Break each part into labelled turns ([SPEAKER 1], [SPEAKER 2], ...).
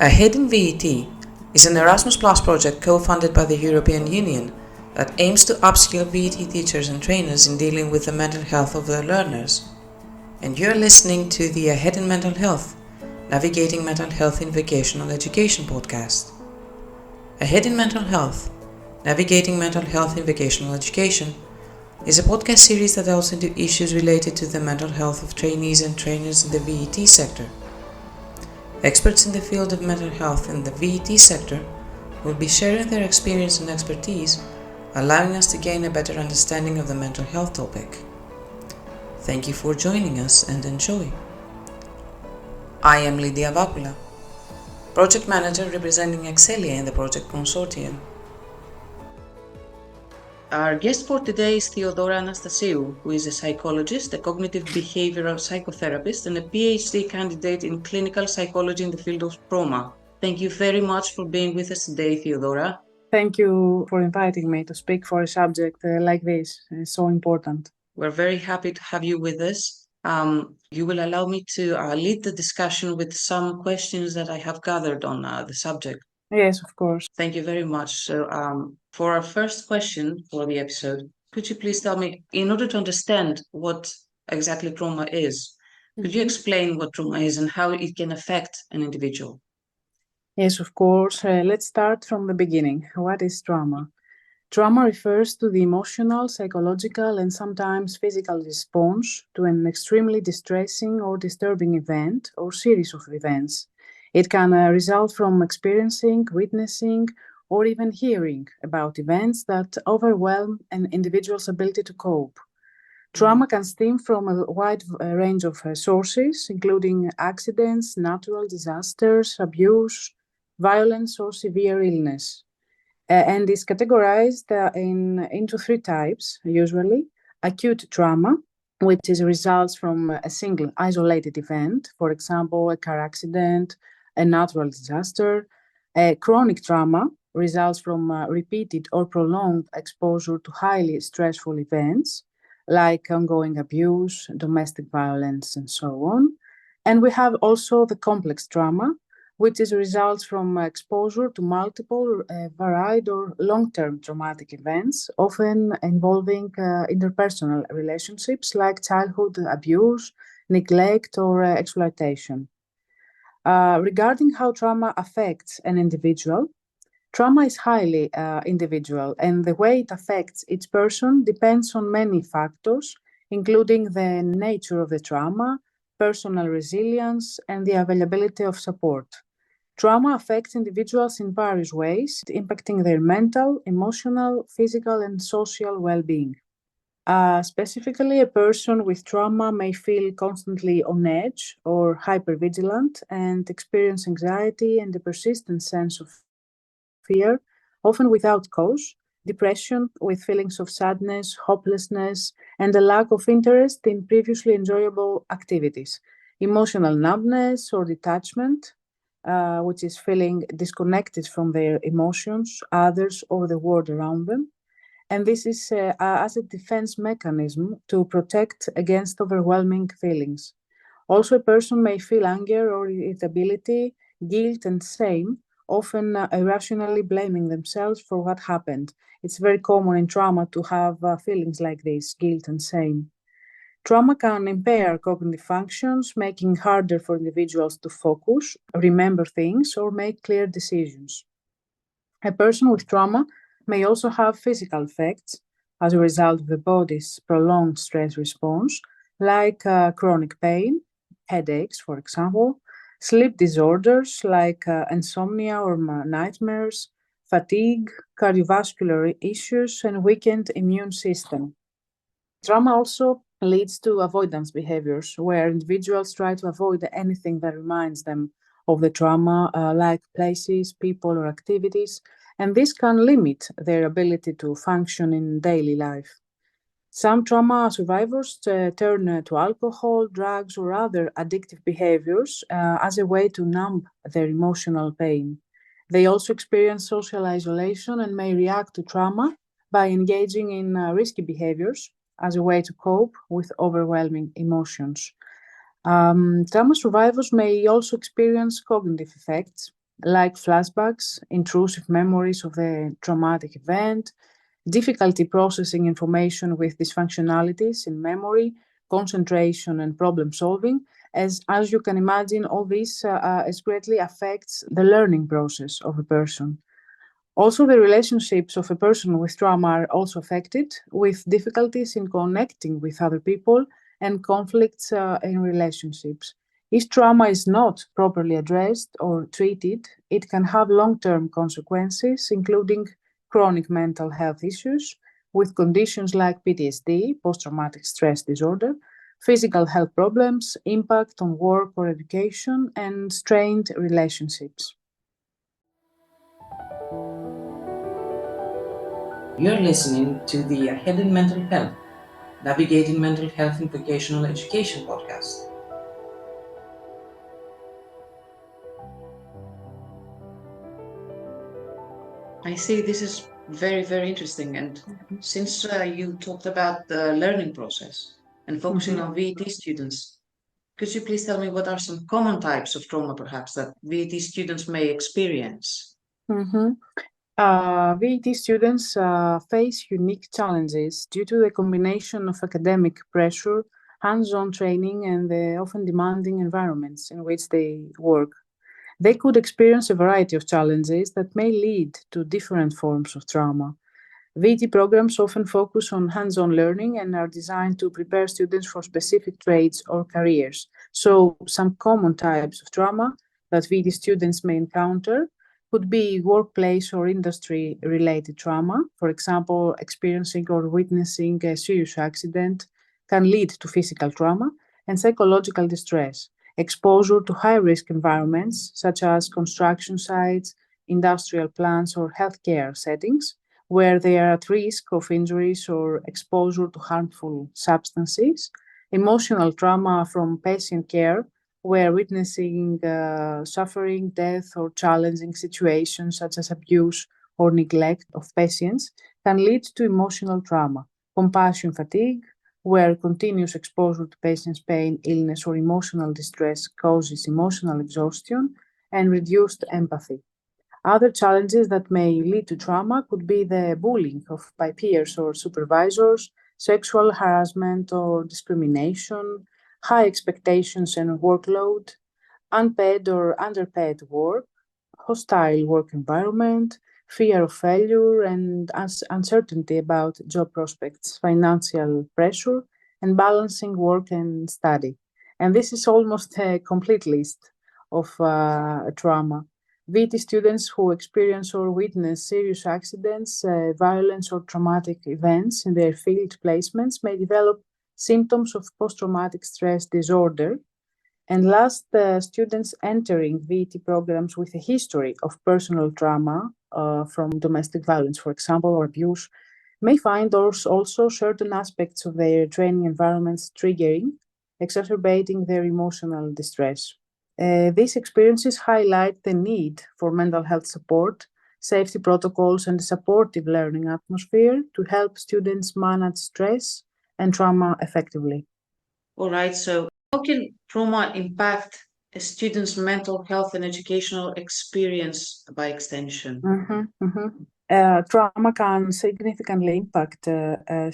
[SPEAKER 1] A Hidden VET is an Erasmus Plus project co-funded by the European Union that aims to upskill VET teachers and trainers in dealing with the mental health of their learners. And you're listening to the Ahead in Mental Health, Navigating Mental Health in Vocational Education podcast. Ahead in Mental Health, Navigating Mental Health in Vocational Education is a podcast series that delves into issues related to the mental health of trainees and trainers in the VET sector. Experts in the field of mental health in the VET sector will be sharing their experience and expertise, allowing us to gain a better understanding of the mental health topic. Thank you for joining us and enjoy. I am Lydia Vakula, Project Manager representing Excelia in the project consortium. Our guest for today is Theodora Anastasiou, who is a psychologist, a cognitive behavioral psychotherapist, and a PhD candidate in clinical psychology in the field of trauma. Thank you very much for being with us today, Theodora.
[SPEAKER 2] Thank you for inviting me to speak for a subject like this. It's so important.
[SPEAKER 1] We're very happy to have you with us. You will allow me to lead the discussion with some questions that I have gathered on the subject.
[SPEAKER 2] Yes, of course.
[SPEAKER 1] Thank you very much. So for our first question for the episode, could you please tell me, in order to understand what exactly trauma is, could you explain what trauma is and how it can affect an individual?
[SPEAKER 2] Yes, of course. Let's start from the beginning. What is trauma? Trauma refers to the emotional, psychological, and sometimes physical response to an extremely distressing or disturbing event or series of events. It can result from experiencing, witnessing, or even hearing about events that overwhelm an individual's ability to cope. Trauma can stem from a wide range of sources, including accidents, natural disasters, abuse, violence, or severe illness, and is categorized into three types, usually. Acute trauma, which is results from a single isolated event, for example, a car accident, a natural disaster. Chronic trauma results from repeated or prolonged exposure to highly stressful events, like ongoing abuse, domestic violence, and so on. And we have also the complex trauma, which is results from exposure to multiple, varied, or long-term traumatic events, often involving interpersonal relationships like childhood abuse, neglect, or exploitation. Regarding how trauma affects an individual, trauma is highly individual, and the way it affects each person depends on many factors, including the nature of the trauma, personal resilience, and the availability of support. Trauma affects individuals in various ways, impacting their mental, emotional, physical, and social well-being. Specifically, a person with trauma may feel constantly on edge or hypervigilant and experience anxiety and a persistent sense of fear, often without cause, depression with feelings of sadness, hopelessness, and a lack of interest in previously enjoyable activities, emotional numbness or detachment, which is feeling disconnected from their emotions, others, or the world around them. And this is as a defense mechanism to protect against overwhelming feelings. Also, a person may feel anger or irritability, guilt, and shame, often irrationally blaming themselves for what happened. It's very common in trauma to have feelings like this, guilt and shame. Trauma can impair cognitive functions, making it harder for individuals to focus, remember things, or make clear decisions. A person with trauma may also have physical effects as a result of the body's prolonged stress response, like chronic pain, headaches, for example, sleep disorders like insomnia or nightmares, fatigue, cardiovascular issues, and weakened immune system. Trauma also leads to avoidance behaviors, where individuals try to avoid anything that reminds them of the trauma, like places, people, or activities, and this can limit their ability to function in daily life. Some trauma survivors turn to alcohol, drugs, or other addictive behaviors as a way to numb their emotional pain. They also experience social isolation and may react to trauma by engaging in risky behaviors as a way to cope with overwhelming emotions. Trauma survivors may also experience cognitive effects like flashbacks, intrusive memories of the traumatic event, difficulty processing information with dysfunctionalities in memory, concentration, and problem solving. As you can imagine, all this greatly affects the learning process of a person. Also, the relationships of a person with trauma are also affected, with difficulties in connecting with other people and conflicts in relationships. If trauma is not properly addressed or treated, it can have long term consequences, including chronic mental health issues with conditions like PTSD, post traumatic stress disorder, physical health problems, impact on work or education, and strained relationships.
[SPEAKER 1] You're listening to the Hidden Mental Health, Navigating Mental Health in Vocational Education podcast. I see this is very, very interesting. And since you talked about the learning process and focusing on VET students, could you please tell me what are some common types of trauma perhaps that VET students may experience?
[SPEAKER 2] Mhm. VET students face unique challenges due to the combination of academic pressure, hands-on training, and the often demanding environments in which they work. They could experience a variety of challenges that may lead to different forms of trauma. VET programs often focus on hands-on learning and are designed to prepare students for specific trades or careers. So, some common types of trauma that VET students may encounter could be workplace or industry-related trauma. For example, experiencing or witnessing a serious accident can lead to physical trauma and psychological distress. Exposure to high-risk environments such as construction sites, industrial plants, or healthcare settings where they are at risk of injuries or exposure to harmful substances, emotional trauma from patient care, where witnessing suffering, death, or challenging situations such as abuse or neglect of patients can lead to emotional trauma, compassion fatigue, where continuous exposure to patients' pain, illness, or emotional distress causes emotional exhaustion and reduced empathy. Other challenges that may lead to trauma could be the bullying by peers or supervisors, sexual harassment or discrimination, high expectations and workload, unpaid or underpaid work, hostile work environment, fear of failure, and uncertainty about job prospects, financial pressure, and balancing work and study. And this is almost a complete list of trauma. VT students who experience or witness serious accidents, violence, or traumatic events in their field placements may develop symptoms of post traumatic stress disorder, and last, students entering VET programs with a history of personal trauma from domestic violence, for example, or abuse, may find also certain aspects of their training environments triggering, exacerbating their emotional distress. These experiences highlight the need for mental health support, safety protocols, and a supportive learning atmosphere to help students manage stress and trauma effectively.
[SPEAKER 1] All right, so how can trauma impact a student's mental health and educational experience by extension?
[SPEAKER 2] Trauma can significantly impact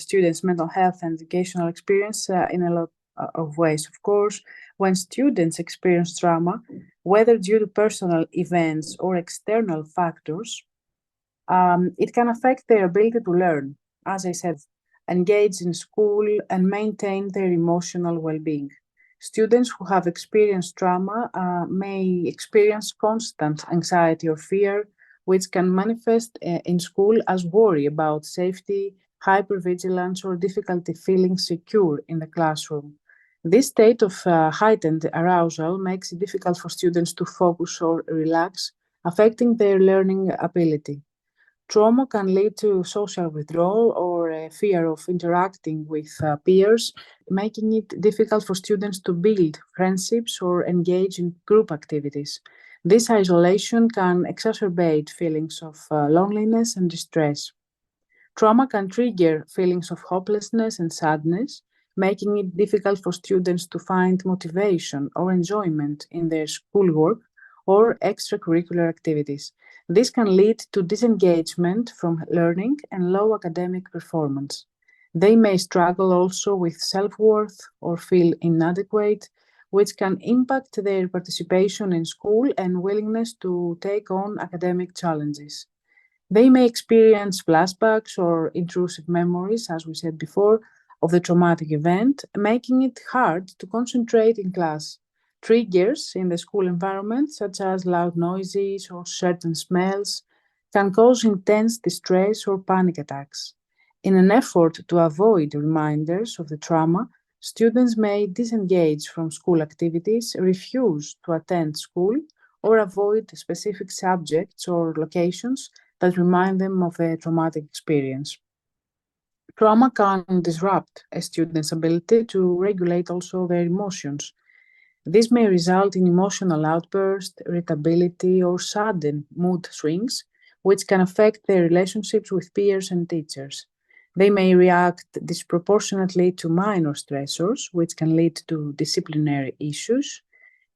[SPEAKER 2] students' mental health and educational experience in a lot of ways. Of course, when students experience trauma, whether due to personal events or external factors, it can affect their ability to learn, as I said, engage in school, and maintain their emotional well being. Students who have experienced trauma may experience constant anxiety or fear, which can manifest in school as worry about safety, hypervigilance, or difficulty feeling secure in the classroom. This state of heightened arousal makes it difficult for students to focus or relax, affecting their learning ability. Trauma can lead to social withdrawal or a fear of interacting with peers, making it difficult for students to build friendships or engage in group activities. This isolation can exacerbate feelings of loneliness and distress. Trauma can trigger feelings of hopelessness and sadness, making it difficult for students to find motivation or enjoyment in their schoolwork or extracurricular activities. This can lead to disengagement from learning and low academic performance. They may struggle also with self-worth or feel inadequate, which can impact their participation in school and willingness to take on academic challenges. They may experience flashbacks or intrusive memories, as we said before, of the traumatic event, making it hard to concentrate in class. Triggers in the school environment, such as loud noises or certain smells, can cause intense distress or panic attacks. In an effort to avoid reminders of the trauma, students may disengage from school activities, refuse to attend school, or avoid specific subjects or locations that remind them of the traumatic experience. Trauma can disrupt a student's ability to regulate also their emotions. This may result in emotional outbursts, irritability, or sudden mood swings, which can affect their relationships with peers and teachers. They may react disproportionately to minor stressors, which can lead to disciplinary issues.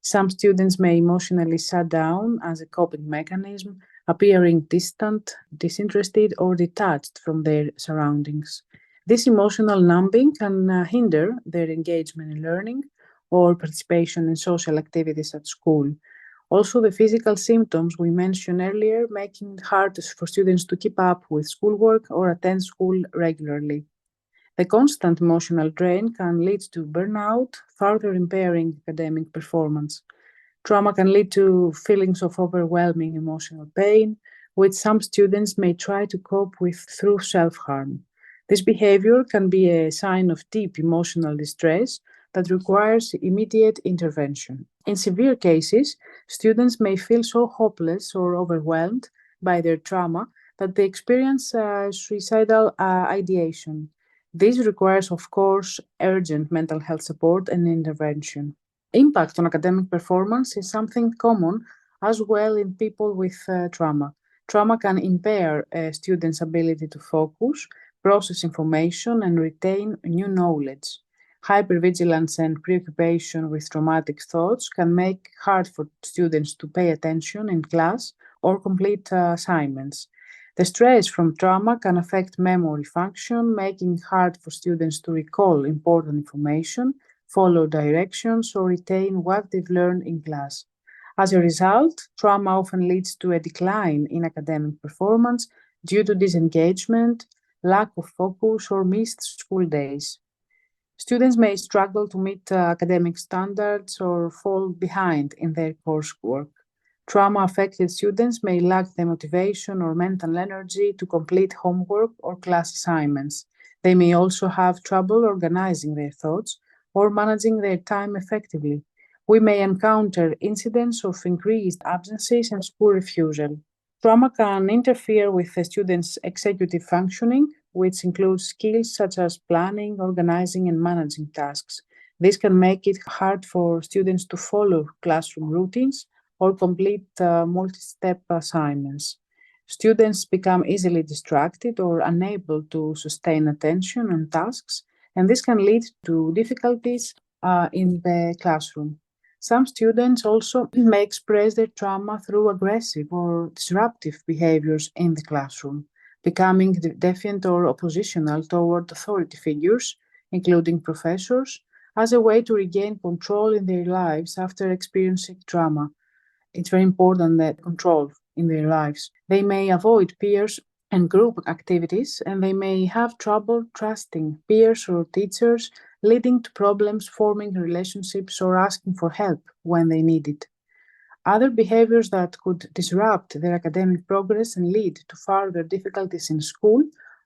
[SPEAKER 2] Some students may emotionally shut down as a coping mechanism, appearing distant, disinterested, or detached from their surroundings. This emotional numbing can hinder their engagement in learning or participation in social activities at school. Also, the physical symptoms we mentioned earlier, making it hard for students to keep up with schoolwork or attend school regularly. The constant emotional drain can lead to burnout, further impairing academic performance. Trauma can lead to feelings of overwhelming emotional pain, which some students may try to cope with through self harm. This behavior can be a sign of deep emotional distress that requires immediate intervention. In severe cases, students may feel so hopeless or overwhelmed by their trauma that they experience suicidal ideation. This requires, of course, urgent mental health support and intervention. Impact on academic performance is something common as well in people with trauma. Trauma can impair a student's ability to focus, process information, and retain new knowledge. Hypervigilance and preoccupation with traumatic thoughts can make it hard for students to pay attention in class or complete assignments. The stress from trauma can affect memory function, making it hard for students to recall important information, follow directions, or retain what they've learned in class. As a result, trauma often leads to a decline in academic performance due to disengagement, lack of focus, or missed school days. Students may struggle to meet academic standards or fall behind in their coursework. Trauma affected students may lack the motivation or mental energy to complete homework or class assignments. They may also have trouble organizing their thoughts or managing their time effectively. We may encounter incidents of increased absences and school refusal. Trauma can interfere with the student's executive functioning, which includes skills such as planning, organizing, and managing tasks. This can make it hard for students to follow classroom routines or complete multi-step assignments. Students become easily distracted or unable to sustain attention on tasks, and this can lead to difficulties in the classroom. Some students also may express their trauma through aggressive or disruptive behaviors in the classroom, becoming defiant or oppositional toward authority figures, including professors, as a way to regain control in their lives after experiencing trauma. It's very important that control in their lives. They may avoid peers and group activities, and they may have trouble trusting peers or teachers, leading to problems forming relationships or asking for help when they need it. Other behaviors that could disrupt their academic progress and lead to further difficulties in school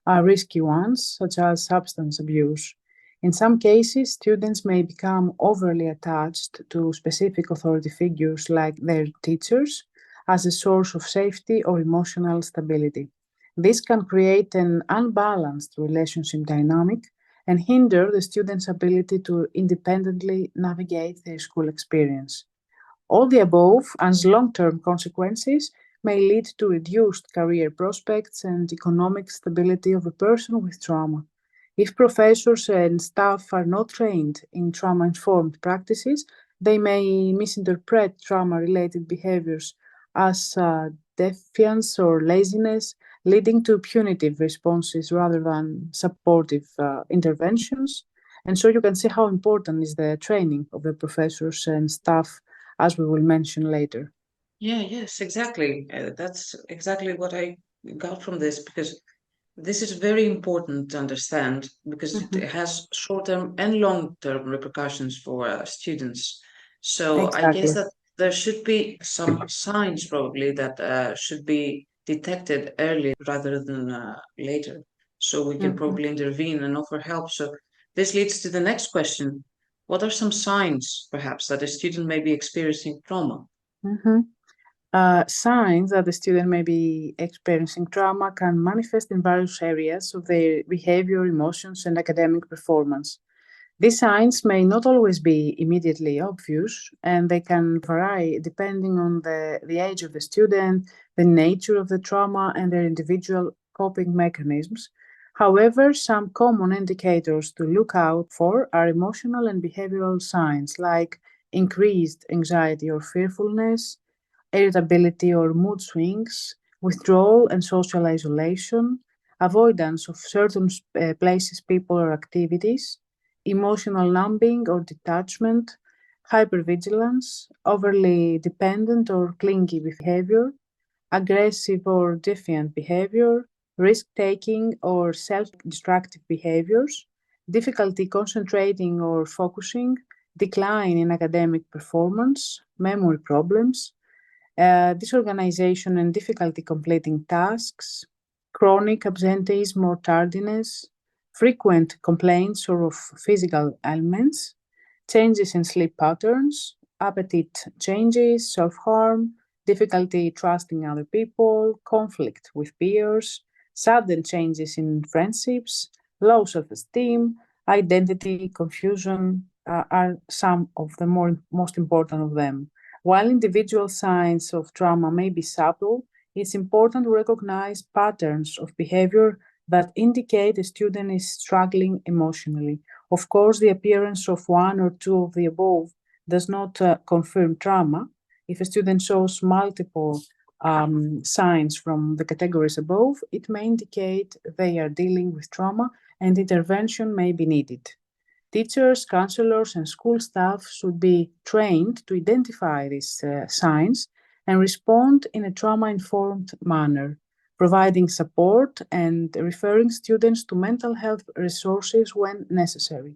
[SPEAKER 2] are risky ones, such as substance abuse. In some cases, students may become overly attached to specific authority figures like their teachers as a source of safety or emotional stability. This can create an unbalanced relationship dynamic and hinder the student's ability to independently navigate their school experience. All the above, as long-term consequences, may lead to reduced career prospects and economic stability of a person with trauma. If professors and staff are not trained in trauma-informed practices, They may misinterpret trauma-related behaviors as defiance or laziness, leading to punitive responses rather than supportive interventions. And so you can see how important is the training of the professors and staff, as we will mention later.
[SPEAKER 1] Yeah, yes, exactly. That's exactly what I got from this because this is very important to understand because it
[SPEAKER 2] Mhm.
[SPEAKER 1] has short-term and long-term repercussions for students. So I guess
[SPEAKER 2] Exactly.
[SPEAKER 1] that there should be some signs probably that should be detected early rather than later. So we can
[SPEAKER 2] Mhm.
[SPEAKER 1] probably intervene and offer help. So this leads to the next question. What are some signs, perhaps, that a student may be experiencing trauma?
[SPEAKER 2] Mhm. Signs that the student may be experiencing trauma can manifest in various areas of their behavior, emotions, and academic performance. These signs may not always be immediately obvious, and they can vary depending on the age of the student, the nature of the trauma, and their individual coping mechanisms. However, some common indicators to look out for are emotional and behavioral signs like increased anxiety or fearfulness, irritability or mood swings, withdrawal and social isolation, avoidance of certain places, people, or activities, emotional numbing or detachment, hypervigilance, overly dependent or clingy behavior, aggressive or defiant behavior, risk taking or self destructive behaviors, difficulty concentrating or focusing, decline in academic performance, memory problems, disorganization and difficulty completing tasks, chronic absenteeism or tardiness, frequent complaints or of physical ailments, changes in sleep patterns, appetite changes, self harm, difficulty trusting other people, conflict with peers, sudden changes in friendships, low self esteem, identity, confusion are some of the most important of them. While individual signs of trauma may be subtle, it's important to recognize patterns of behavior that indicate a student is struggling emotionally. Of course, the appearance of one or two of the above does not confirm trauma. If a student shows multiple signs from the categories above, it may indicate they are dealing with trauma and intervention may be needed. Teachers, counselors, and school staff should be trained to identify these signs and respond in a trauma informed manner, providing support and referring students to mental health resources when necessary.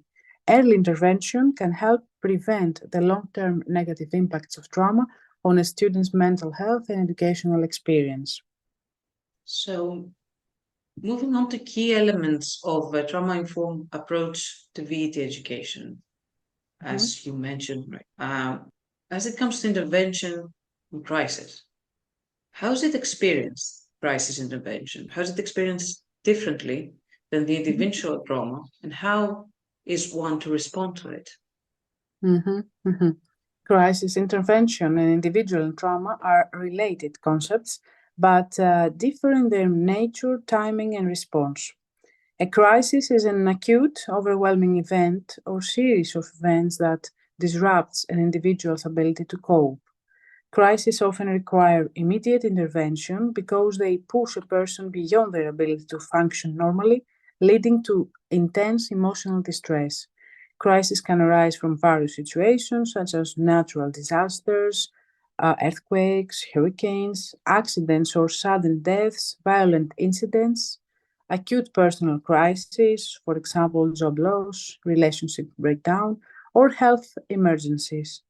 [SPEAKER 2] Early intervention can help prevent the long term negative impacts of trauma on a student's mental health and educational experience.
[SPEAKER 1] So moving on to key elements of a trauma-informed approach to VET education,
[SPEAKER 2] Mhm.
[SPEAKER 1] as you mentioned, right? As it comes to intervention in crisis, how is it experienced, crisis intervention? How is it experienced differently than the individual trauma, and how is one to respond to it?
[SPEAKER 2] Mhm, mhm. Crisis intervention and individual trauma are related concepts, but differ in their nature, timing, and response. A crisis is an acute, overwhelming event or series of events that disrupts an individual's ability to cope. Crises often require immediate intervention because they push a person beyond their ability to function normally, leading to intense emotional distress. Crises can arise from various situations, such as natural disasters, earthquakes, hurricanes, accidents or sudden deaths, violent incidents, acute personal crises, for example, job loss, relationship breakdown, or health emergencies.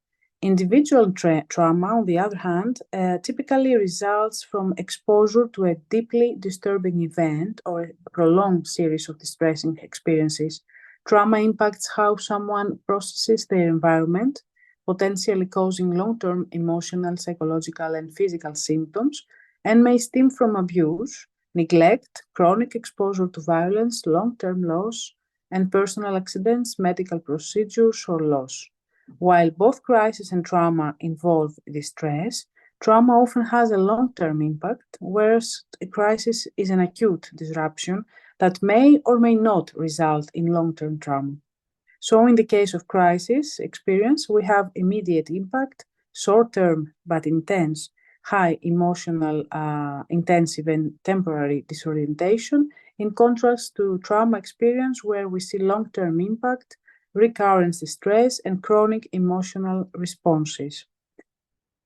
[SPEAKER 2] Individual trauma, on the other hand, typically results from exposure to a deeply disturbing event or a prolonged series of distressing experiences. Trauma impacts how someone processes their environment, potentially causing long term emotional, psychological, and physical symptoms, and may stem from abuse, neglect, chronic exposure to violence, long term loss, and personal accidents, medical procedures, or loss. While both crisis and trauma involve distress, trauma often has a long term impact, whereas a crisis is an acute disruption that may or may not result in long term trauma. So in the case of crisis experience, we have immediate impact, short-term but intense, high emotional, intensive and temporary disorientation, in contrast to trauma experience where we see long-term impact, recurrent distress, and chronic emotional responses.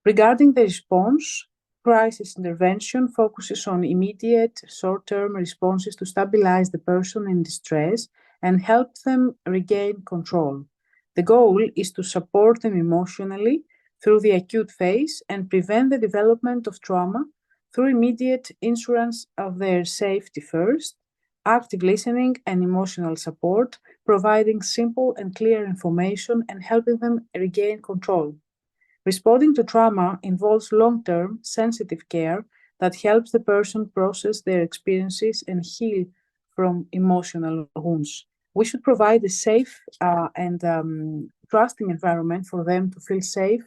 [SPEAKER 2] Regarding the response, crisis intervention focuses on immediate, short-term responses to stabilize the person in distress and help them regain control. The goal is to support them emotionally through the acute phase and prevent the development of trauma through immediate insurance of their safety first, active listening and emotional support, providing simple and clear information and helping them regain control. Responding to trauma involves long-term, sensitive care that helps the person process their experiences and heal from emotional wounds. We should provide a safe and trusting environment for them to feel safe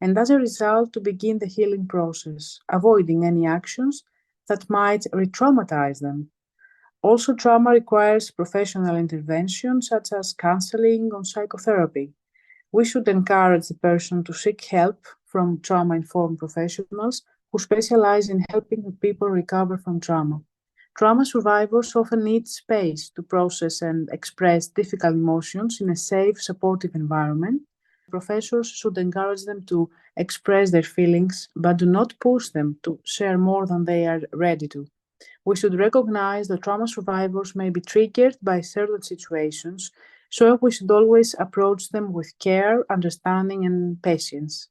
[SPEAKER 2] and as a result to begin the healing process, avoiding any actions that might re-traumatize them. Also, trauma requires professional intervention such as counseling or psychotherapy. We should encourage the person to seek help from trauma-informed professionals who specialize in helping people recover from trauma. Trauma survivors often need space to process and express difficult emotions in a safe, supportive environment. Professors should encourage them to express their feelings, but do not push them to share more than they are ready to. We should recognize that trauma survivors may be triggered by certain situations, so we should always approach them with care, understanding, and patience.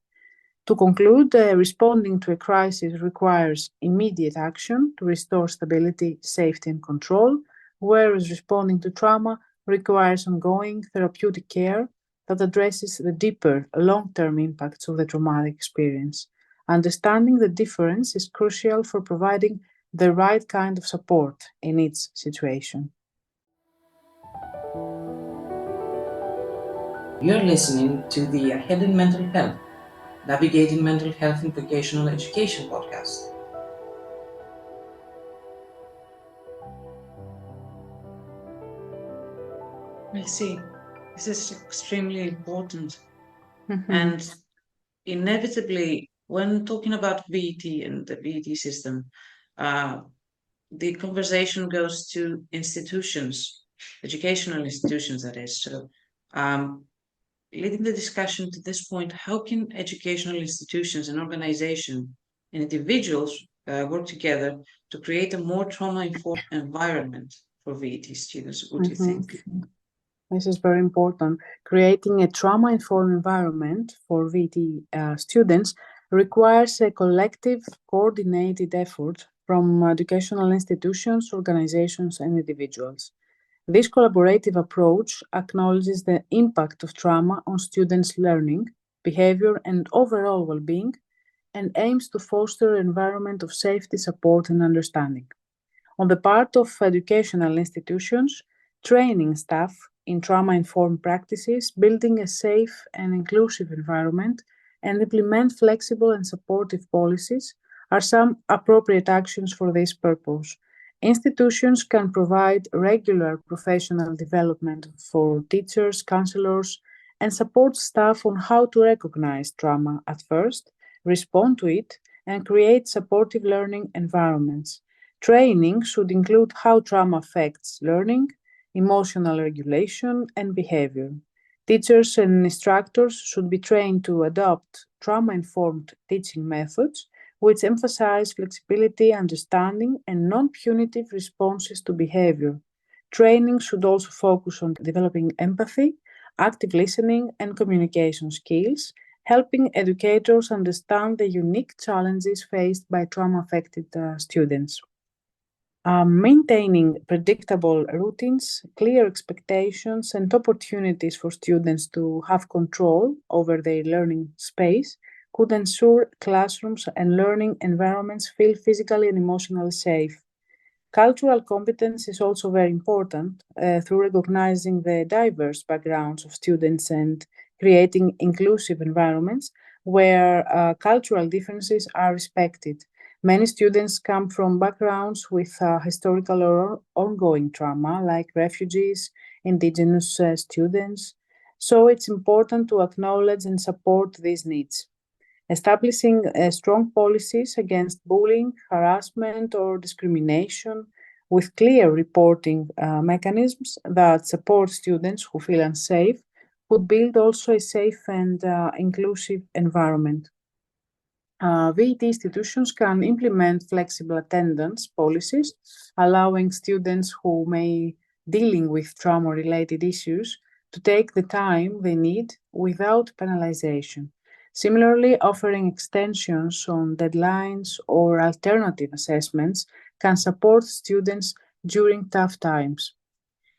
[SPEAKER 2] To conclude, responding to a crisis requires immediate action to restore stability, safety, and control, whereas responding to trauma requires ongoing therapeutic care that addresses the deeper, long-term impacts of the traumatic experience. Understanding the difference is crucial for providing the right kind of support in each situation.
[SPEAKER 1] You're listening to the Head in Mental Health, Navigating Mental Health in Vocational Education podcast. I see. This is extremely important. And inevitably, when talking about VET and the VET system, the conversation goes to institutions, educational institutions, that is. So, leading the discussion to this point, how can educational institutions and organizations and individuals work together to create a more trauma-informed environment for VET students? What do you think?
[SPEAKER 2] This is very important. Creating a trauma-informed environment for VT students requires a collective, coordinated effort from educational institutions, organizations, and individuals. This collaborative approach acknowledges the impact of trauma on students' learning, behavior, and overall well-being, and aims to foster an environment of safety, support, and understanding. On the part of educational institutions, training staff in trauma-informed practices, building a safe and inclusive environment, and implement flexible and supportive policies are some appropriate actions for this purpose. Institutions can provide regular professional development for teachers, counselors, and support staff on how to recognize trauma at first, respond to it, and create supportive learning environments. Training should include how trauma affects learning, emotional regulation, and behavior. Teachers and instructors should be trained to adopt trauma-informed teaching methods which emphasize flexibility, understanding, and non-punitive responses to behavior. Training should also focus on developing empathy, active listening, and communication skills, helping educators understand the unique challenges faced by trauma-affected students. Maintaining predictable routines, clear expectations, and opportunities for students to have control over their learning space could ensure classrooms and learning environments feel physically and emotionally safe. Cultural competence is also very important through recognizing the diverse backgrounds of students and creating inclusive environments where cultural differences are respected. Many students come from backgrounds with historical or ongoing trauma, like refugees, indigenous students, So it's important to acknowledge and support these needs. Establishing strong policies against bullying, harassment, or discrimination with clear reporting mechanisms that support students who feel unsafe would build also a safe and inclusive environment. VET institutions can implement flexible attendance policies, allowing students who may dealing with trauma-related issues to take the time they need without penalization. Similarly, offering extensions on deadlines or alternative assessments can support students during tough times.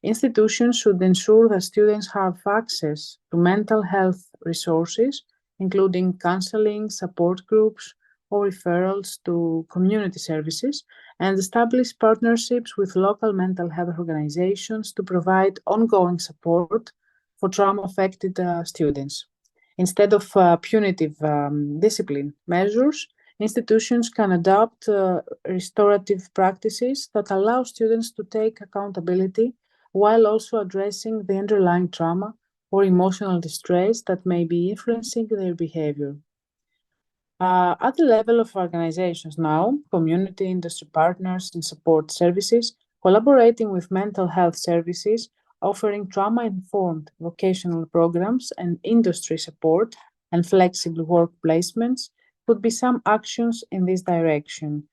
[SPEAKER 2] Institutions should ensure that students have access to mental health resources, including counseling, support groups, or referrals to community services, and establish partnerships with local mental health organizations to provide ongoing support for trauma affected students. Instead of punitive discipline measures, institutions can adopt restorative practices that allow students to take accountability while also addressing the underlying trauma or emotional distress that may be influencing their behavior. At the level of organizations now, community, industry partners, and support services, collaborating with mental health services, offering trauma-informed vocational programs and industry support and flexible work placements could be some actions in this direction.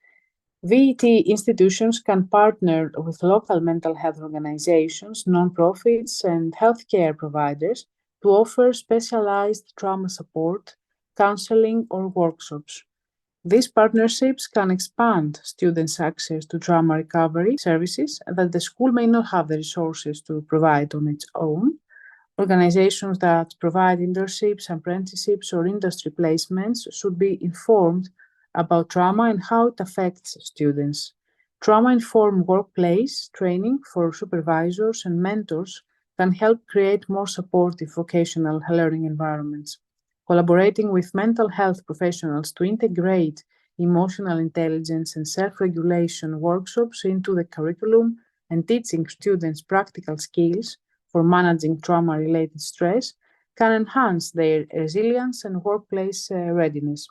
[SPEAKER 2] VET institutions can partner with local mental health organizations, nonprofits, and healthcare providers to offer specialized trauma support, counseling, or workshops. These partnerships can expand students' access to trauma recovery services that the school may not have the resources to provide on its own. Organizations that provide internships, apprenticeships, or industry placements should be informed about trauma and how it affects students. Trauma-informed workplace training for supervisors and mentors can help create more supportive vocational learning environments. Collaborating with mental health professionals to integrate emotional intelligence and self-regulation workshops into the curriculum and teaching students practical skills for managing trauma-related stress can enhance their resilience and workplace readiness.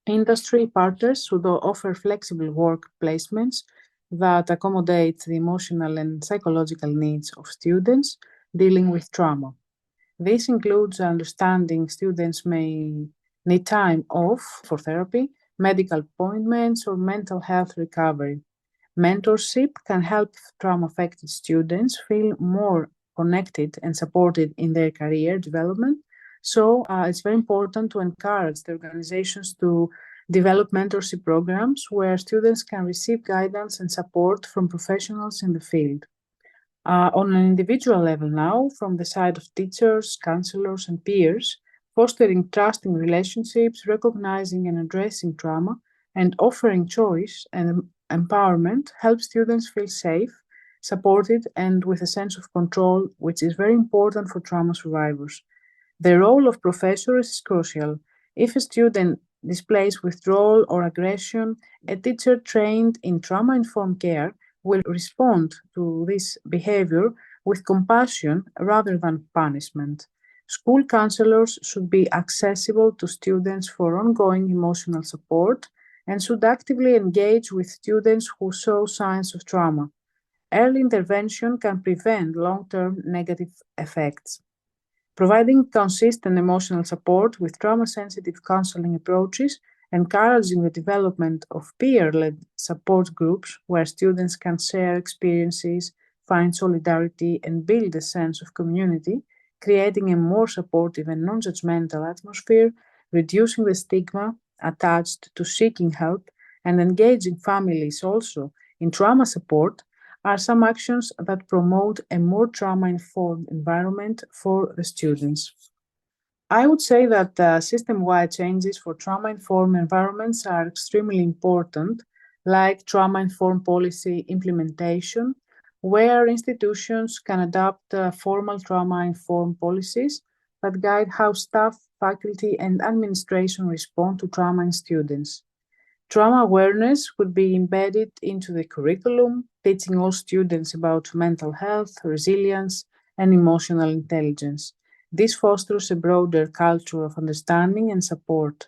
[SPEAKER 2] Industry partners should offer flexible work placements that accommodate the emotional and psychological needs of students dealing with trauma. This includes understanding students may need time off for therapy, medical appointments, or mental health recovery. Mentorship can help trauma affected students feel more connected and supported in their career development. So it's very important to encourage the organizations to develop mentorship programs where students can receive guidance and support from professionals in the field. On an individual level now, from the side of teachers, counselors, and peers, fostering trusting relationships, recognizing and addressing trauma, and offering choice and empowerment helps students feel safe, supported, and with a sense of control, which is very important for trauma survivors. The role of professors is crucial. If a student displays withdrawal or aggression, a teacher trained in trauma-informed care will respond to this behavior with compassion rather than punishment. School counselors should be accessible to students for ongoing emotional support and should actively engage with students who show signs of trauma. Early intervention can prevent long-term negative effects. Providing consistent emotional support with trauma-sensitive counseling approaches, encouraging the development of peer-led support groups where students can share experiences, find solidarity, and build a sense of community, creating a more supportive and non-judgmental atmosphere, reducing the stigma attached to seeking help, and engaging families also in trauma support are some actions that promote a more trauma-informed environment for the students. I would say that system-wide changes for trauma-informed environments are extremely important, like trauma-informed policy implementation, where institutions can adopt formal trauma-informed policies that guide how staff, faculty, and administration respond to trauma in students. Trauma awareness could be embedded into the curriculum, teaching all students about mental health, resilience, and emotional intelligence. This fosters a broader culture of understanding and support.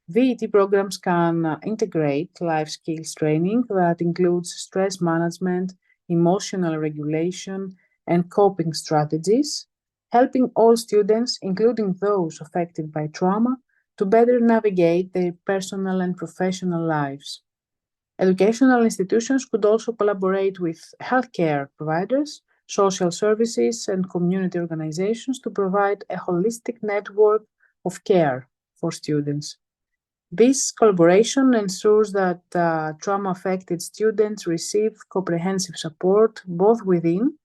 [SPEAKER 2] VET programs can integrate life skills training that includes stress management, emotional regulation, and coping strategies, helping all students, including those affected by trauma, to better navigate their personal and professional lives. Educational institutions could also collaborate with healthcare providers, social services, and community organizations to provide a holistic network of care for students. This collaboration ensures that trauma-affected students receive comprehensive support both within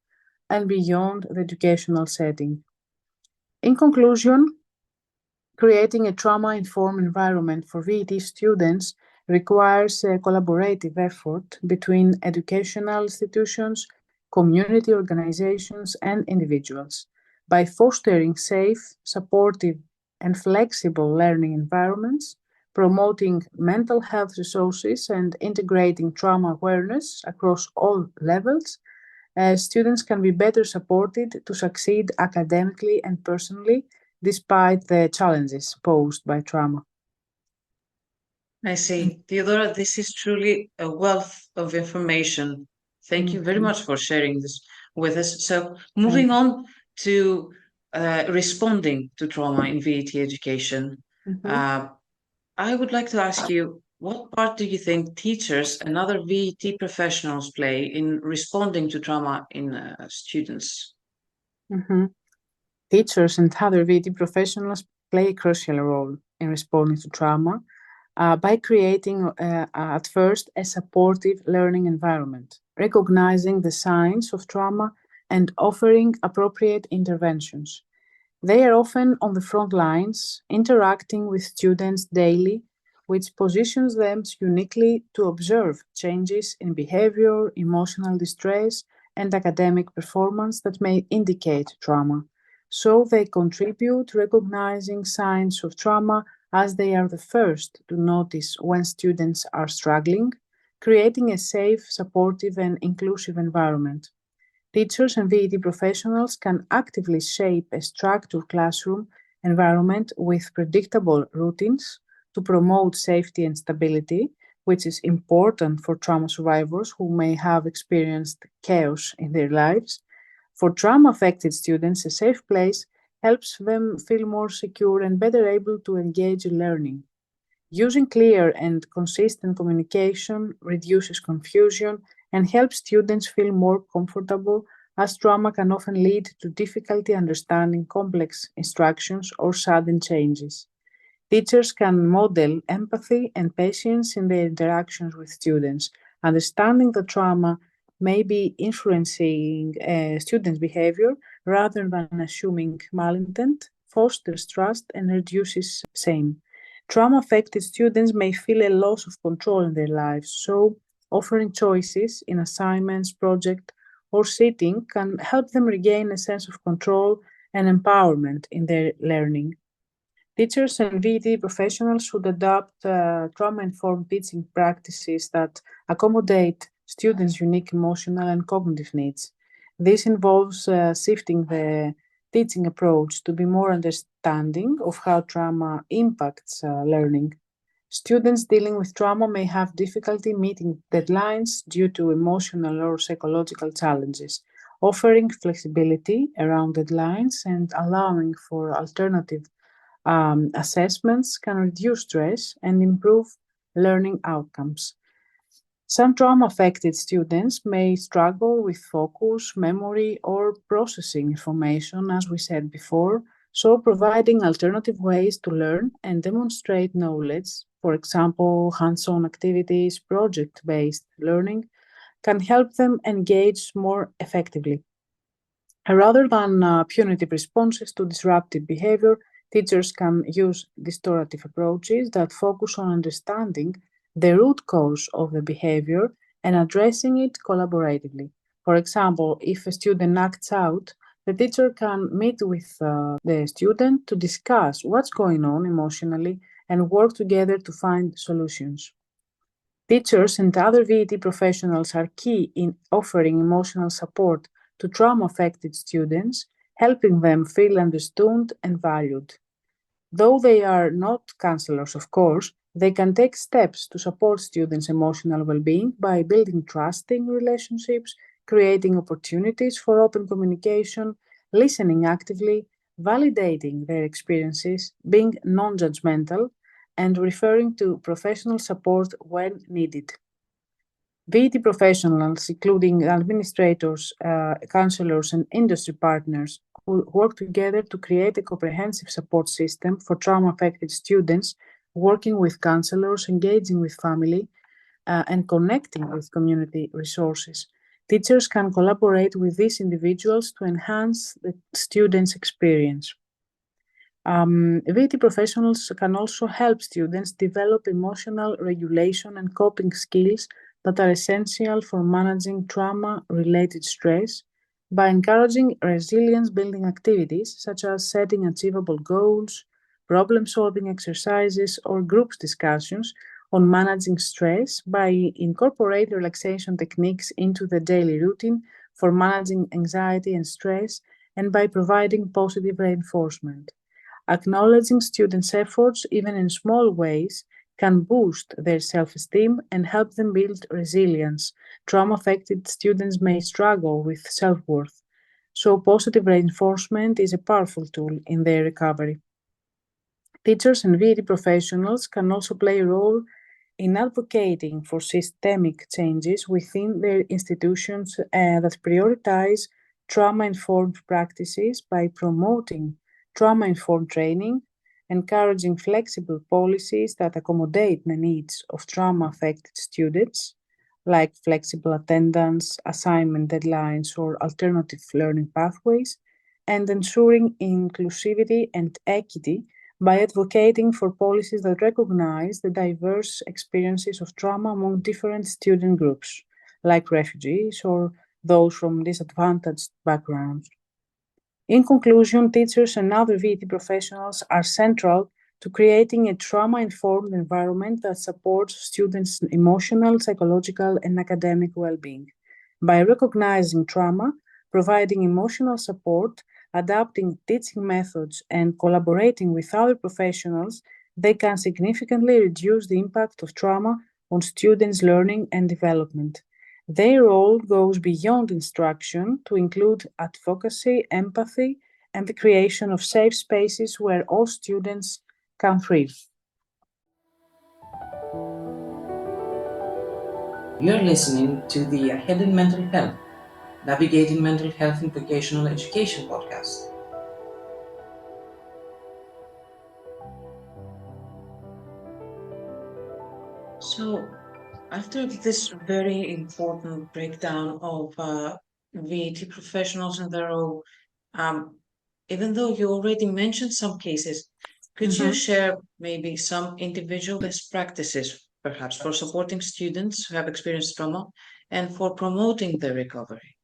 [SPEAKER 2] and beyond the educational setting. In conclusion, creating a trauma-informed environment for VET students requires a collaborative effort between educational institutions, community organizations, and individuals. By fostering safe, supportive, and flexible learning environments, promoting mental health resources, and integrating trauma awareness across all levels, students can be better supported to succeed academically and personally despite the challenges posed by trauma.
[SPEAKER 1] I see. Theodora, this is truly a wealth of information. Thank you very
[SPEAKER 2] Mhm.
[SPEAKER 1] much for sharing this with us. So,
[SPEAKER 2] Thank
[SPEAKER 1] moving
[SPEAKER 2] you.
[SPEAKER 1] on to responding to trauma in VET education,
[SPEAKER 2] Mhm.
[SPEAKER 1] uh, I would like to ask you, what part do you think teachers and other VET professionals play in responding to trauma in students?
[SPEAKER 2] Mhm. Teachers and other VT professionals play a crucial role in responding to trauma by creating, at first, a supportive learning environment, recognizing the signs of trauma and offering appropriate interventions. They are often on the front lines, interacting with students daily, which positions them uniquely to observe changes in behavior, emotional distress, and academic performance that may indicate trauma. So they contribute recognizing signs of trauma as they are the first to notice when students are struggling, creating a safe, supportive, and inclusive environment. Teachers and VET professionals can actively shape a structured classroom environment with predictable routines to promote safety and stability, which is important for trauma survivors who may have experienced chaos in their lives. For trauma affected students, a safe place helps them feel more secure and better able to engage in learning. Using clear and consistent communication reduces confusion and helps students feel more comfortable as trauma can often lead to difficulty understanding complex instructions or sudden changes. Teachers can model empathy and patience in their interactions with students, understanding that trauma may be influencing students' behavior rather than assuming malintent, fosters trust and reduces shame. Trauma affected students may feel a loss of control in their lives, so offering choices in assignments, projects, or sitting can help them regain a sense of control and empowerment in their learning. Teachers and VET professionals should adopt trauma-informed teaching practices that accommodate students' unique emotional and cognitive needs. This involves shifting the teaching approach to be more understanding of how trauma impacts learning. Students dealing with trauma may have difficulty meeting deadlines due to emotional or psychological challenges. Offering flexibility around deadlines and allowing for alternative assessments can reduce stress and improve learning outcomes. Some trauma affected students may struggle with focus, memory, or processing information, as we said before, so providing alternative ways to learn and demonstrate knowledge, for example, hands on activities, project based learning, can help them engage more effectively. Rather than punitive responses to disruptive behavior, teachers can use restorative approaches that focus on understanding the root cause of the behavior and addressing it collaboratively. For example, if a student acts out, the teacher can meet with the student to discuss what's going on emotionally and work together to find solutions. Teachers and other VET professionals are key in offering emotional support to trauma affected students, helping them feel understood and valued. Though they are not counselors, of course, they can take steps to support students' emotional well-being by building trusting relationships, creating opportunities for open communication, listening actively, validating their experiences, being non-judgmental, and referring to professional support when needed. VT professionals, including administrators, counselors, and industry partners, who work together to create a comprehensive support system for trauma-affected students, working with counselors, engaging with family, and connecting with community resources. Teachers can collaborate with these individuals to enhance the students' experience. VT professionals can also help students develop emotional regulation and coping skills that are essential for managing trauma-related stress by encouraging resilience-building activities such as setting achievable goals, problem-solving exercises, or group discussions on managing stress by incorporating relaxation techniques into the daily routine for managing anxiety and stress and by providing positive reinforcement. Acknowledging students' efforts, even in small ways, can boost their self-esteem and help them build resilience. Trauma-affected students may struggle with self-worth, so positive reinforcement is a powerful tool in their recovery. Teachers and VT professionals can also play a role in advocating for systemic changes within their institutions that prioritize trauma-informed practices by promoting trauma-informed training, encouraging flexible policies that accommodate the needs of trauma-affected students, like flexible attendance, assignment deadlines, or alternative learning pathways, and ensuring inclusivity and equity by advocating for policies that recognize the diverse experiences of trauma among different student groups, like refugees or those from disadvantaged backgrounds. In conclusion, teachers and other VT professionals are central to creating a trauma-informed environment that supports students' emotional, psychological, and academic well-being. By recognizing trauma, providing emotional support, adapting teaching methods, and collaborating with other professionals, they can significantly reduce the impact of trauma on students' learning and development. Their role goes beyond instruction to include advocacy, empathy, and the creation of safe spaces where all students can thrive.
[SPEAKER 1] You're listening to the Hidden Mental Health, Navigating Mental Health in Vocational Education podcast. So, after this very important breakdown of VT professionals and their role, even though you already mentioned some cases, could you share maybe some individual best practices, perhaps for supporting students who have experienced trauma and for promoting their recovery?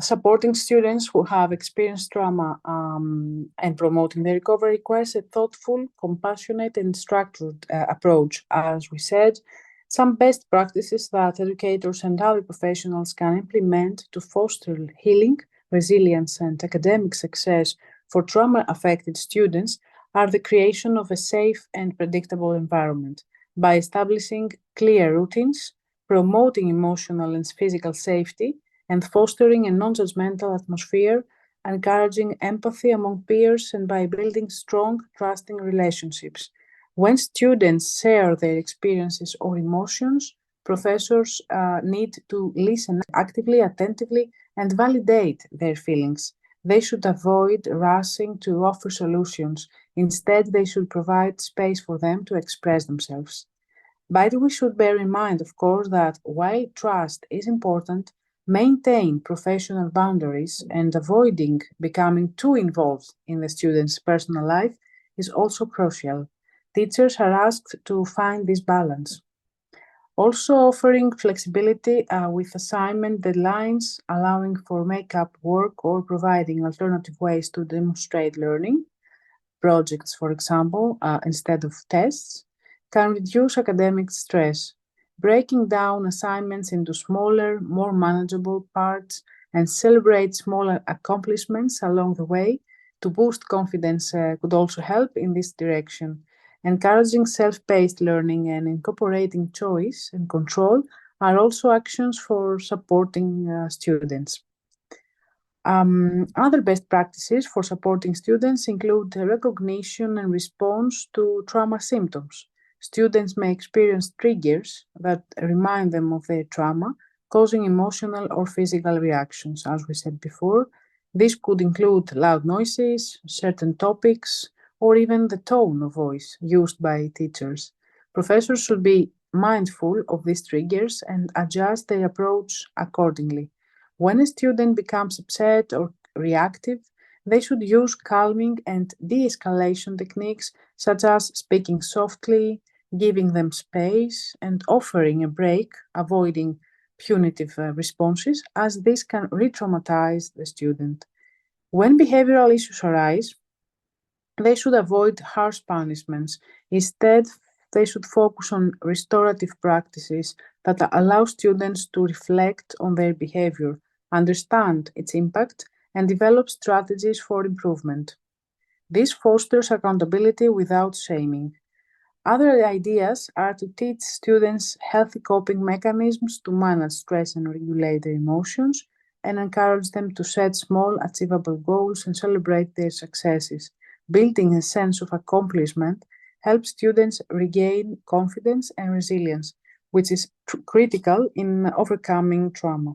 [SPEAKER 2] Supporting students who have experienced trauma and promoting their recovery requires a thoughtful, compassionate, and structured approach. As we said, some best practices that educators and other professionals can implement to foster healing, resilience, and academic success for trauma-affected students are the creation of a safe and predictable environment by establishing clear routines, promoting emotional and physical safety, and fostering a non-judgmental atmosphere, encouraging empathy among peers, and by building strong, trusting relationships. When students share their experiences or emotions, professors need to listen actively, attentively, and validate their feelings. They should avoid rushing to offer solutions. Instead, they should provide space for them to express themselves. But we should bear in mind, of course, that while trust is important, maintain professional boundaries and avoiding becoming too involved in the student's personal life is also crucial. Teachers are asked to find this balance. Also offering flexibility with assignment deadlines, allowing for make-up work or providing alternative ways to demonstrate learning, projects, for example, instead of tests, can reduce academic stress. Breaking down assignments into smaller, more manageable parts and celebrate small accomplishments along the way to boost confidence could also help in this direction. Encouraging self-paced learning and incorporating choice and control are also actions for supporting students. Other best practices for supporting students include the recognition and response to trauma symptoms. Students may experience triggers that remind them of their trauma, causing emotional or physical reactions, as we said before. This could include loud noises, certain topics, or even the tone of voice used by teachers. Professors should be mindful of these triggers and adjust their approach accordingly. When a student becomes upset or reactive, they should use calming and de escalation techniques such as speaking softly, giving them space, and offering a break, avoiding punitive responses, as this can re traumatize the student. When behavioral issues arise, they should avoid harsh punishments. Instead, they should focus on restorative practices that allow students to reflect on their behavior, understand its impact, and develop strategies for improvement. This fosters accountability without shaming. Other ideas are to teach students healthy coping mechanisms to manage stress and regulate their emotions, and encourage them to set small, achievable goals and celebrate their successes. Building a sense of accomplishment helps students regain confidence and resilience, which is critical in overcoming trauma.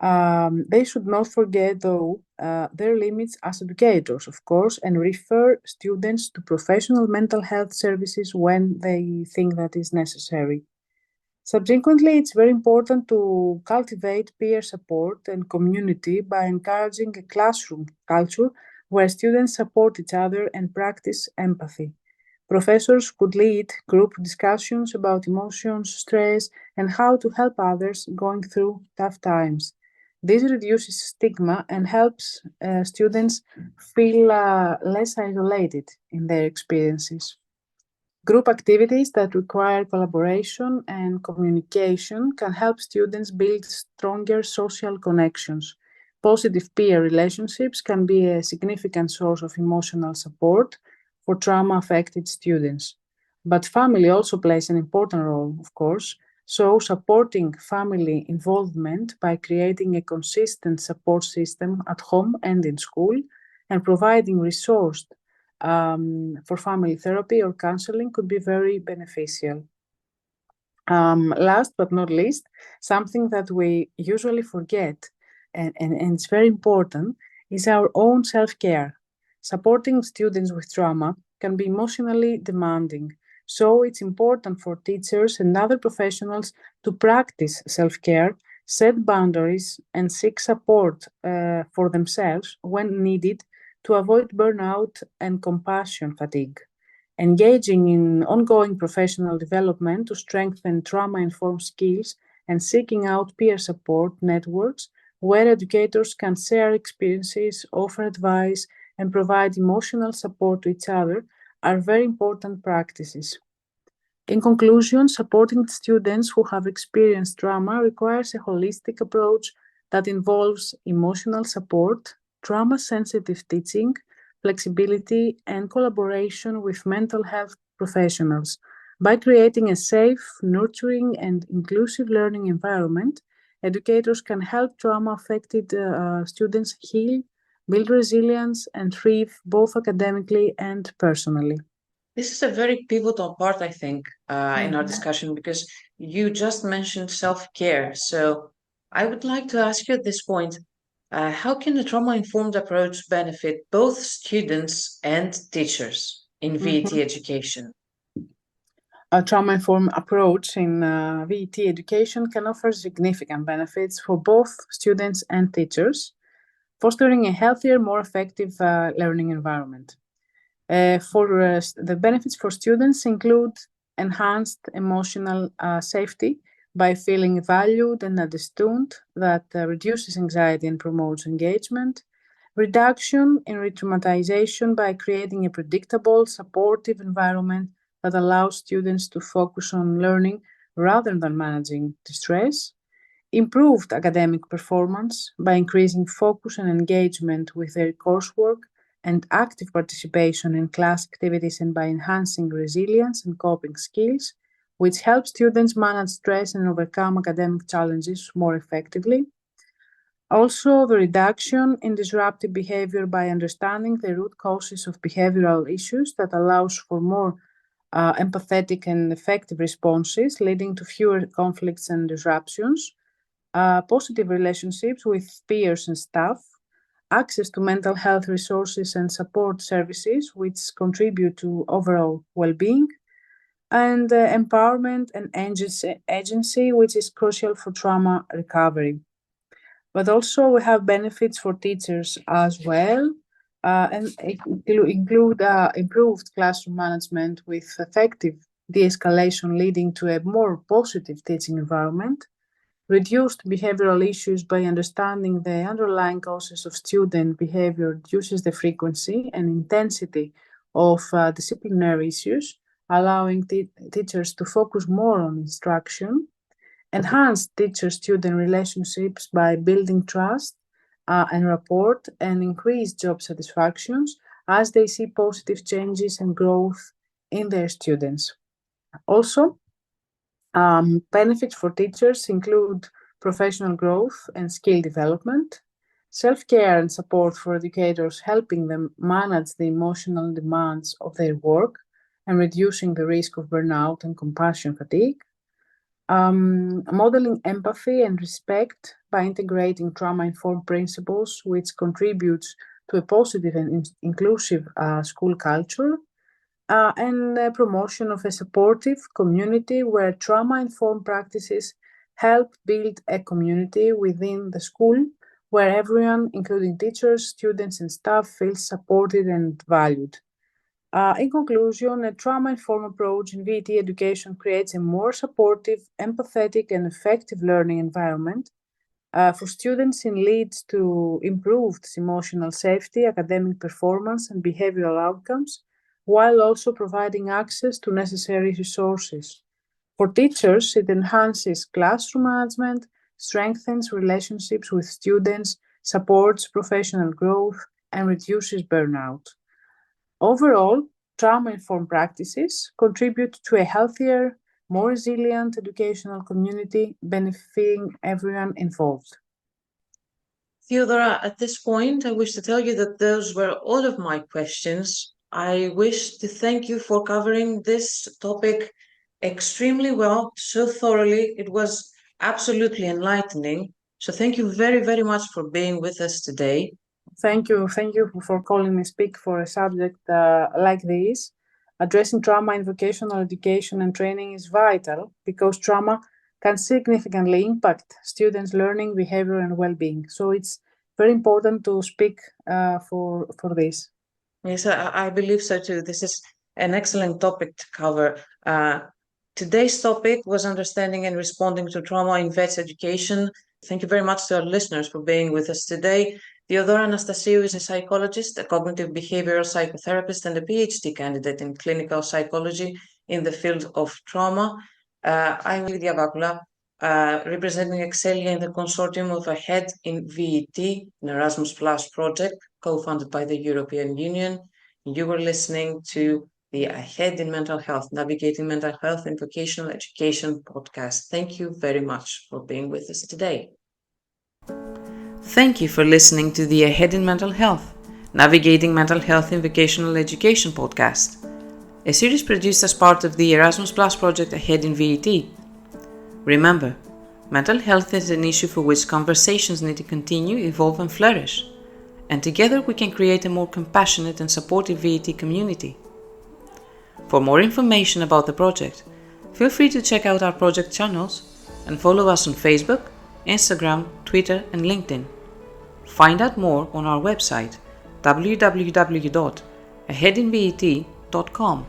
[SPEAKER 2] They should not forget, though, their limits as educators, of course, and refer students to professional mental health services when they think that is necessary. Subsequently, it's very important to cultivate peer support and community by encouraging a classroom culture where students support each other and practice empathy. Professors could lead group discussions about emotions, stress, and how to help others going through tough times. This reduces stigma and helps students feel less isolated in their experiences. Group activities that require collaboration and communication can help students build stronger social connections. Positive peer relationships can be a significant source of emotional support for trauma affected students. But family also plays an important role, of course. So, supporting family involvement by creating a consistent support system at home and in school and providing resources for family therapy or counseling could be very beneficial. Last but not least, something that we usually forget and it's very important is our own self care. Supporting students with trauma can be emotionally demanding, so it's important for teachers and other professionals to practice self care, set boundaries, and seek support for themselves when needed to avoid burnout and compassion fatigue. Engaging in ongoing professional development to strengthen trauma informed skills and seeking out peer support networks where educators can share experiences, offer advice, and provide emotional support to each other are very important practices. In conclusion, supporting students who have experienced trauma requires a holistic approach that involves emotional support, trauma sensitive teaching, flexibility, and collaboration with mental health professionals. By creating a safe, nurturing, and inclusive learning environment, educators can help trauma affected students heal, build resilience, and thrive both academically and personally.
[SPEAKER 1] This is a very pivotal part, I think, in our
[SPEAKER 2] Mhm.
[SPEAKER 1] discussion because you just mentioned self-care. So I would like to ask you at this point, how can a trauma-informed approach benefit both students and teachers in VET
[SPEAKER 2] Mhm.
[SPEAKER 1] education?
[SPEAKER 2] A trauma-informed approach in VET education can offer significant benefits for both students and teachers, fostering a healthier, more effective learning environment. The benefits for students include enhanced emotional safety by feeling valued and understood, that reduces anxiety and promotes engagement. Reduction in re-traumatization by creating a predictable, supportive environment that allows students to focus on learning rather than managing distress. improved academic performance by increasing focus and engagement with their coursework and active participation in class activities, and by enhancing resilience and coping skills, which help students manage stress and overcome academic challenges more effectively. Also, the reduction in disruptive behavior by understanding the root causes of behavioral issues that allows for more empathetic and effective responses, leading to fewer conflicts and disruptions, positive relationships with peers and staff, access to mental health resources and support services, which contribute to overall well-being, and empowerment and agency, which is crucial for trauma recovery. But also we have benefits for teachers as well, and include improved classroom management with effective de-escalation leading to a more positive teaching environment, reduced behavioral issues by understanding the underlying causes of student behavior reduces the frequency and intensity of disciplinary issues, allowing teachers to focus more on instruction, enhance teacher-student relationships by building trust and rapport, and increase job satisfactions as they see positive changes and growth in their students. Also, benefits for teachers include professional growth and skill development, self-care and support for educators, helping them manage the emotional demands of their work and reducing the risk of burnout and compassion fatigue, modeling empathy and respect by integrating trauma-informed principles, which contributes to a positive and inclusive school culture, and promotion of a supportive community where trauma-informed practices help build a community within the school where everyone, including teachers, students, and staff, feels supported and valued. In conclusion, a trauma-informed approach in VET education creates a more supportive, empathetic, and effective learning environment for students and leads to improved emotional safety, academic performance, and behavioral outcomes, while also providing access to necessary resources. For teachers, it enhances classroom management, strengthens relationships with students, supports professional growth, and reduces burnout. Overall, trauma-informed practices contribute to a healthier, more resilient educational community, benefiting everyone involved.
[SPEAKER 1] Theodora, at this point, I wish to tell you that those were all of my questions. I wish to thank you for covering this topic extremely well, so thoroughly. It was absolutely enlightening. So thank you very, very much for being with us today.
[SPEAKER 2] Thank you for calling me speak for a subject like this. Addressing trauma in vocational education and training is vital because trauma can significantly impact students' learning, behavior, and well-being. So it's very important to speak for this.
[SPEAKER 1] Yes, I believe so too. This is an excellent topic to cover. Today's topic was understanding and responding to trauma in VET education. Thank you very much to our listeners for being with us today. Theodora Anastasiou is a psychologist, a cognitive behavioral psychotherapist, and a PhD candidate in clinical psychology in the field of trauma. I'm Lydia Vakula, representing Excelia in the consortium of AHEAD in VET, an Erasmus Plus project co-funded by the European Union. You were listening to the AHEAD in Mental Health, Navigating Mental Health in Vocational Education podcast. Thank you very much for being with us today. Thank you for listening to the AHEAD in Mental Health, Navigating Mental Health in Vocational Education podcast, a series produced as part of the Erasmus Plus project AHEAD in VET. Remember, mental health is an issue for which conversations need to continue, evolve and flourish, and together we can create a more compassionate and supportive VET community. For more information about the project, feel free to check out our project channels and follow us on Facebook, Instagram, Twitter and LinkedIn. Find out more on our website www.aheadinvet.com.